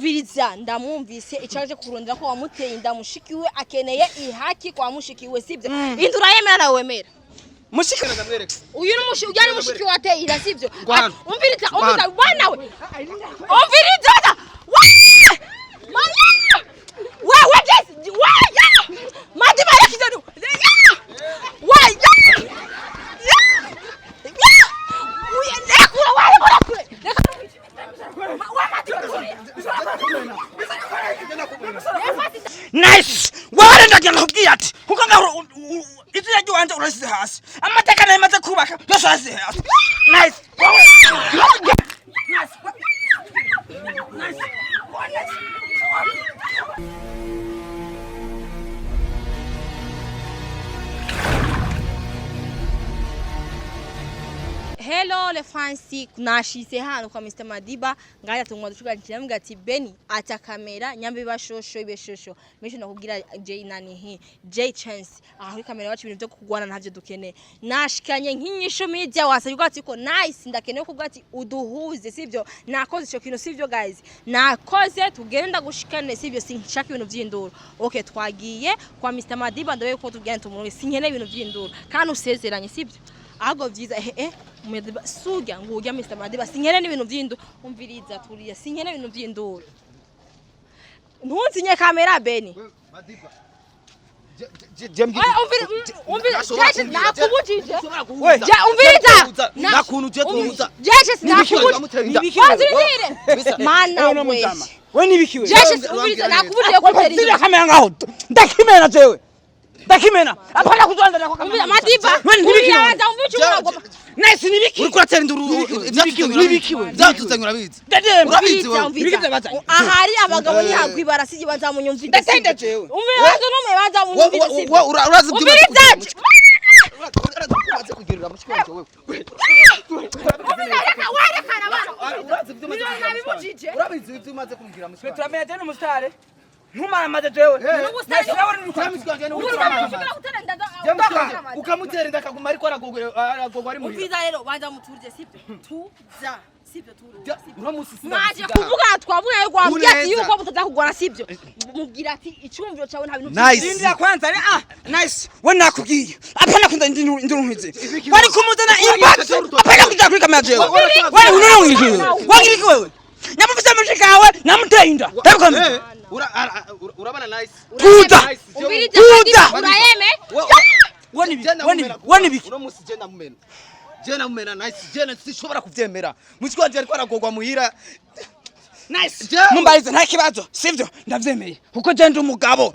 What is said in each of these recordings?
Viriza ndamwumvise icaje kurondera ko wamuteye inda mushikiwe akeneye ihaki kwa mushikiwe sivyo indura yemera na wemera mushikana ndamwereka uyu ni ujyana mushiki wateye inda sivyo umviriza bwana we umviriza wewe just wewe Madiba yakizanu wewe Nice! Wale ndagenda kubwira ati kuko ngaho izira ry'uwanje urasize hasi amateka nayo maze kubaka yose hasi hasi. Nice! Nice! Hello le fancy nashise hano kwa Mr Madiba ngaya tungwa dushugakira mbwa ati Beni acha kamera nyambe bashosho ibeshosho misho nakubwira J nani hi J chance aho kamera wacu ibintu byo kugwana ntavyo dukeneye nashikanye nk'inyisho media wasabye ati ko nice ndakeneye kubwa ati uduhuze sivyo nakoze ico kintu sivyo guys nakoze tugenda gushikane sivyo sinshaka ibintu vy'induro okay twagiye kwa Mr Madiba ndabe ko tugenda tumuri sinkeneye ibintu vy'induro kandi usezeranye sivyo ago vyiza Madiba suga ngujya Mr Madiba sinkene n'ibintu vy'indu umviriza turiya sinkene ibintu vy'induro ntunzinye kamera Beni Madiba umviriza nakubujije umviriza nakuntu je tuza jeje nakubujije mana we nibikiwe jeje umviriza nakubujije ko teri kamera ngaho ndakimena jewe ndakimena apana kuzondera kwa kamera Madiba nibikiwe Nice uri kuratera induru nibikiwe zatutse ngurabizi urabizi ahari abagabo ni hagwi barasije bazamunyumvira ndasende jewe umviriza no bazamunyumvira urazi umviriza umaze kugirira mushiki wanje wewe urabizi ivyo umaze kumbwira mushiki turamenya tena umusitare ntumara maze jewe ukamutera ndakaguma ariko aragogwa ari muhira umviriza rero banza muturije sibyo tuza sibyo turu maje kuvuga twavuga yuko wabwati yuko mutazakugwana sibyo mubwira ati icyumviro cyawe nta bintu by'indira kwanza nice we nakubwiye apana kunda induru nkwize bari kumuzana impact apana kujya kuri kamera jewe wewe unonongirije wagiriki wewe nyamufise mushikawe namuteye inda ndabikomeye urabana nice tuza umviriza urayeme wani biki uromusi jena mumena nice jena sishobora kuvyemera mushiki wanje ariko aragogwa muhira nice mumbarize nta kibazo sivyo ndavyemeye kuko je ndi umugabo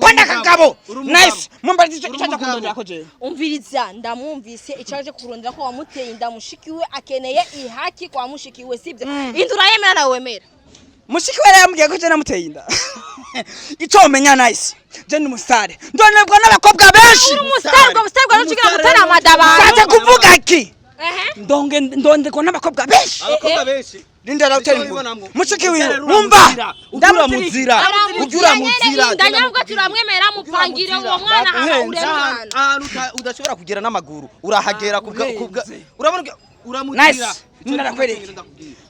pana kagabo nice mumbarize ico cyaje kundondera ko je umviriza ndamwumvise icaje kurondera ko wamuteye inda mushikiwe akeneye ihaki kwa mushikiwe sivyo indura yemera na wemera mushiki wera yambwiye ko je namuteye inda ico umenya nice je ndi musitare ndonebwa n'abakobwa benshi umusitare n'ukigira gutera amadaba saje kuvuga iki ndondeko n'abakobwa benshi Linda rauteri mushiki wiwe umva ndamutirira ujura muzira ndanyabwo turamwemera mupangire uwo mwana haba uremana udashobora kugera n'amaguru urahagera kubwa urabona uramutira ndarakwereka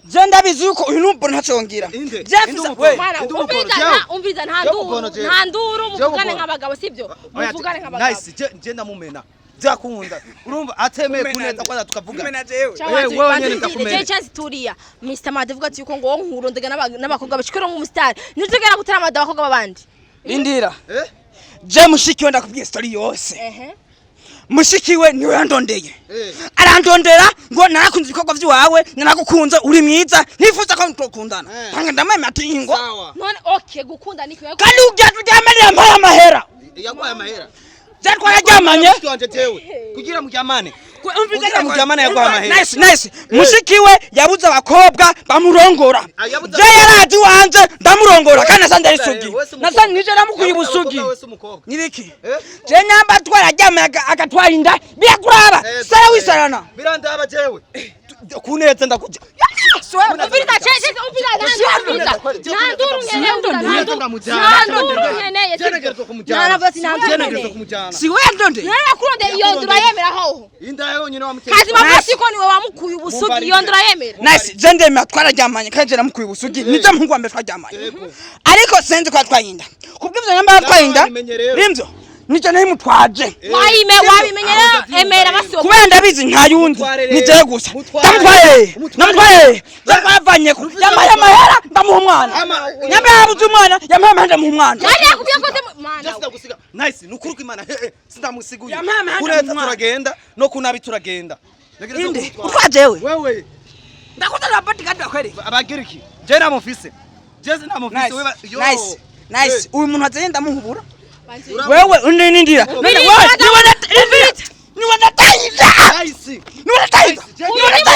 je ndabizi yuko uyu numbo ntacongera umviriza nta nduru muvugane nk'abagabo sibyo muvugane nk'abagabo nice je ndamumena zakunda urumva atemeye kuneza kwanza tukavuga wewe nyene ndakumena je chance turiya Mr Madiba ati yuko ngo nkurondega n'abakobwa bashikira nk'umustar nitugera gutera amada abakobwa babandi indira je mushiki we ndakubwiye story yose mushiki we niwe yandondeye arandondera ngo narakunze ibikorwa by'iwawe naragukunze uri mwiza nifuza ko tukundana hanga ndamame atingo none okay gukunda niki kandi uryamanye mpaya amahera yaguhaye amahera Zatwa yajamanye kugira mujamane kugira mujamane yaguhaye amahera nice mushiki we yabuze abakobwa bamurongora je yarazi wanje ndamurongora kandi asande isugi nasani nije namukuye ubusugi nibiki je nyamba twarajyamaye agatwara inda birakuraba sara wisarana birandaba jewe kuneza ndakuja Umviriza cheche umviriza nanduru si we ndonde narakuronde iyo ndura yemera ho inda yonyine wamuteye kazi bamasi ko niwe wamukuye ubusugi iyo ndura yemera nice je ndemera twararyamanye kandi namukuye ubusugi nizo mpungu wa mbere twaryamanye ariko senze kwa twayinda kubwivyo nyamba twayinda rimzo nije nahi mutwaje wabimenyera emera basoko kubera ndabizi nta yundi nije gusa namutwaye bavanye ko yamaye amahera ndamuha umwana nyamba yabuze umwana yamaye amahera ndamuha umwana yari yakubwiye ko mana gusiga nice nukuruka imana sindamusiguye kureta turagenda no kunabi turagenda inde utwajewe wewe ndakutana bati kandi akwere abagiriki je namufise wewe nice uyu muntu azenda muhubura wewe unindira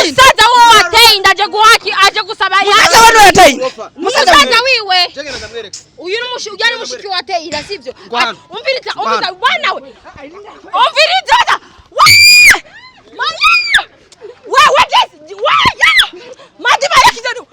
musaza wo wateye inda aje guhaki aje gusaba musaza wiwe uyu ni mushiki wateye inda sivyo umviriza bwana we umviriza wewe just Madiba yakizano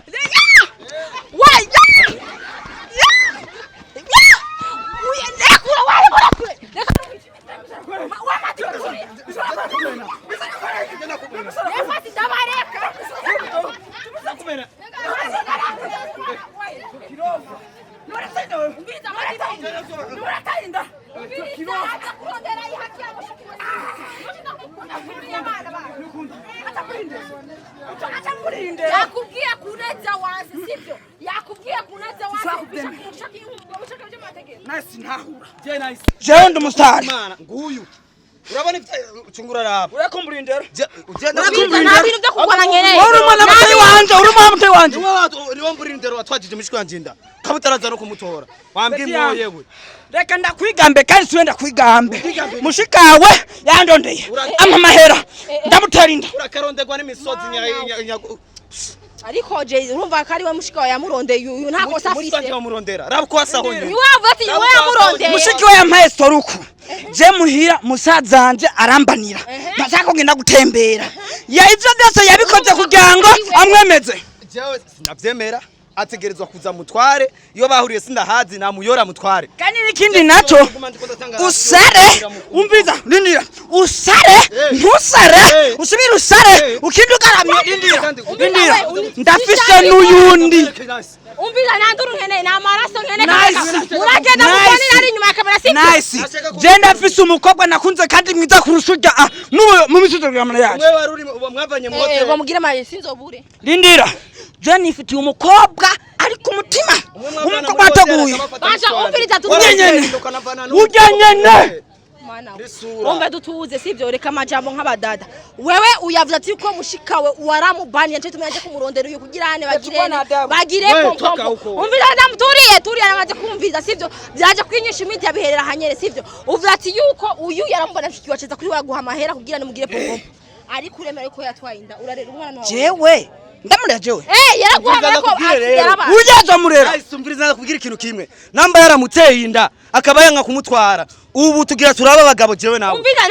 yakubwiye kuneza wasi sivyo yakubwiye kuneza wasi nice ntahura je ndo mustari mana nguyu urabona icungura rabo urakumburindera ugenda nta bintu byo kugwana nkeneye uri umwana muteye wanje niwo mburindero watwajije mishiko yanjinda kabutaraza no kumutora wambwiye yewe reka ndakwigambe kandi siwe ndakwigambe mushikawe yandondeye amahera ndamutera inda urakarondegwa n'imisozi ariko je urumva ko ari we mushika yamurondeye uyu nta kosa afise muri bamurondera rabo kwasaho nyine niwavuga ati we yamurondeye mushiki we yampaye storuku je muhira musazanje arambanira ndashaka kugenda gutembera ya ivyo byose yabikoze kugira ngo amwemeze jewe sinavyemera ategerezwa kuza mutware iyo bahuriye sindahazi namuyora mutware kandi nikindi naco usare umviza rindira usare ntusare usubira usare ukindukaramye rindira ndafise n'uyundi umviza nanduru nkene na maraso nkene uragenda mukoni ari nyuma ya kamera siko nice je ndafise umukobwa nakunze kandi mwiza kurushuja mu misuzugramana yaje mwe waruri mwavanye mu hotel bamugira mari sinzobure rindira je nifitiye umukobwa ari ku mutima umukobwa ataguye basha umviriza ugenyene mana umva dutuze sivyo reka amajambo nk'abadada wewe uyavuze ati ko mushikawe waramubaniye nje tumenye kumurondera uyu kugirane bagire pompo umvira ndamuturiye namaze kumviza sivyo byaje kwinyisha imiti biherera hanyere sivyo uvuze ati yuko uyu yaramubana mfiki waceza kuri waguha amahera kugirane mugire pompo ari kuremera yuko yatwaye inda urarera umwana wawe jewe ndamurera jewe yaraguhamara ko yaraba ujaza murera isumviriza kugira ikintu kimwe namba yaramuteye inda akaba yanga kumutwara ubu tugira turaba abagabo jewe nawe umvira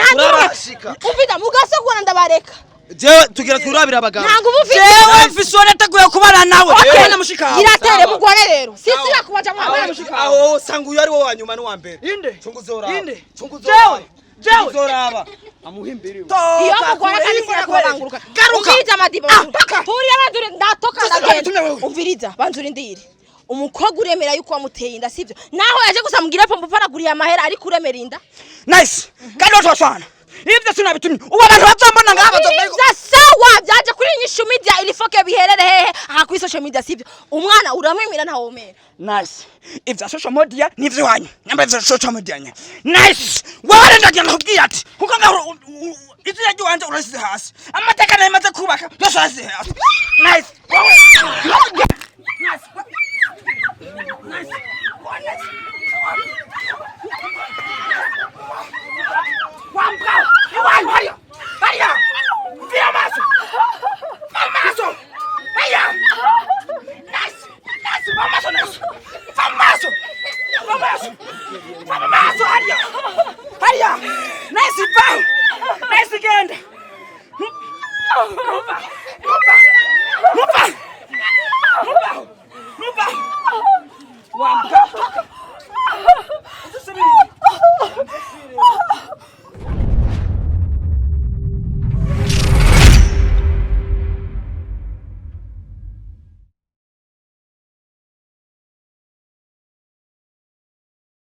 umvira mugasogora ndabareka jewe tugira turabira abagabo ntango ubufite jewe mfisone nateguye kubana nawe kandi mushikawe iratere mugore rero sisi rakubaja mu aho sanga uyu ari wo wanyuma no wambere inde chunguzora jewe zoraba amuhimbiriwe iyo mugore kandi sirakubanguruka umviriza Madiba turi abandure ndatoka ndagenda umviriza banzura indire umukobwa uremera yuko wamuteye inda sivyo naho yaje gusa mugire pompo paraguriye amahera ari kuremera inda nice kandi watwashwana ivyo sinabitumye ubu abantu bazombona ngaba sawa byaje kuri nyishu media ilifoke biherere hehe aha kuri social media sivyo umwana uramwemera nta womera nice ivyo social media nivyo wanyu nyamba ivyo social media nya nice wewe ndagira nkubwiye ati kuko ngaho ivyo yaje wanje urasize hasi amateka nayo maze kubaka yose hasi hasi nice Nice again.